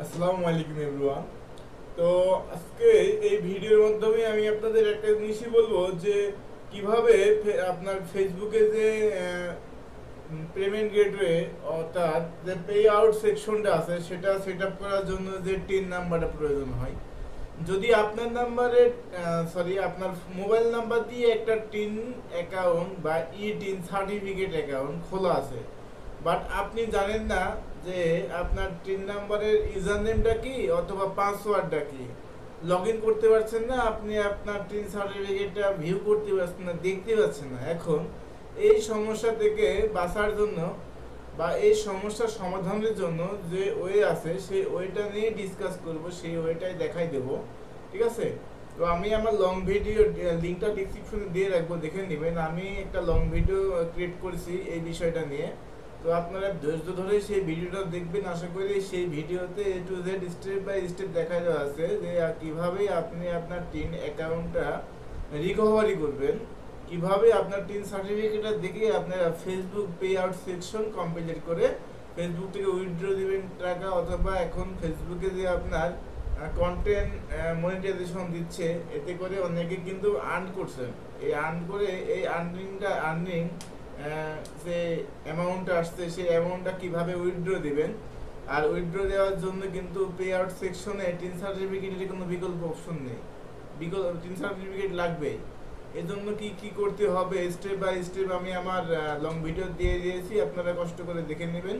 আসসালামু আলাইকুম এভরিওয়ান। তো আজকে এই ভিডিওর মাধ্যমে আমি আপনাদের একটা জিনিসই বলবো যে কিভাবে আপনার ফেসবুকে যে পেমেন্ট গেটওয়ে অর্থাৎ যে পে আউট সেকশনটা আছে সেটা সেট আপ করার জন্য যে টিন নাম্বারটা প্রয়োজন হয়। যদি আপনার নাম্বারে আপনার মোবাইল নাম্বার দিয়ে একটা টিন অ্যাকাউন্ট বা ই টিন সার্টিফিকেট অ্যাকাউন্ট খোলা আছে, বাট আপনি জানেন না যে আপনার টিন নাম্বারের ইউজার নেমটা কি অথবা পাসওয়ার্ডটা কি, লগ ইন করতে পারছেন না, আপনি আপনার টিন সার্টিফিকেটটা ভিউ করতে পারছেন না, দেখতে পাচ্ছেন না। এখন এই সমস্যা থেকে বাঁচার জন্য বা এই সমস্যার সমাধানের জন্য যে ওয়ে আছে সেই ওয়েটা নিয়ে ডিসকাস করব, সেই ওয়েটাই দেখাই দেব। ঠিক আছে? তো আমি আমার লং ভিডিও লিঙ্কটা ডিসক্রিপশনে দিয়ে রাখবো, দেখে নেবেন। আমি একটা লং ভিডিও ক্রিয়েট করেছি এই বিষয়টা নিয়ে। তো আপনারা ধৈর্য ধরে সেই ভিডিওটা দেখবেন। আশা করি সেই ভিডিওতে A to Z step by step দেখা দেওয়া আছে যে কিভাবে আপনি আপনার টিন অ্যাকাউন্টটা রিকভারি করবেন, কিভাবে আপনার টিন সার্টিফিকেটটা দেখে আপনারা Facebook pay out section complete করে ফেসবুক থেকে উইথড্র দিবেন টাকা, অথবা এখন ফেসবুকে যে আপনার কন্টেন্ট মনিটাইজেশন দিচ্ছে, এতে করে অনেকে কিন্তু আর্ন করছেন। এই আর্ন করে এই আর্নিং যে অ্যামাউন্টটা আসছে সেই অ্যামাউন্টটা কিভাবে উইথড্র দিবেন। আর উইথড্র দেওয়ার জন্য কিন্তু পে আউট সেকশনে টিন সার্টিফিকেটের কোনো বিকল্প অপশন নেই, টিন সার্টিফিকেট লাগবে। এজন্য কি কি করতে হবে স্টেপ বাই স্টেপ আমি আমার লং ভিডিও দিয়ে দিয়েছি, আপনারা কষ্ট করে দেখে নেবেন।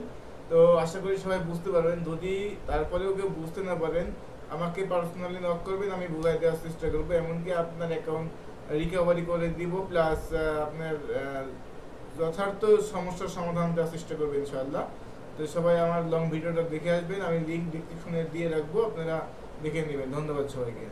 তো আশা করি সবাই বুঝতে পারবেন। যদি তারপরেও কেউ বুঝতে না পারেন আমাকে পার্সোনালি নক করবেন, আমি বুঝাই দেওয়ার চেষ্টা করবো, এমনকি আপনার অ্যাকাউন্ট রিকভারি করে দিব, প্লাস আপনার যথার্থ সমস্যার সমাধান দেওয়ার চেষ্টা করবো ইনশাআল্লাহ। তো সবাই আমার লং ভিডিওটা দেখে আসবেন, আমি লিঙ্ক ডিসক্রিপশনে দিয়ে রাখবো, আপনারা দেখে নেবেন। ধন্যবাদ সবাইকে।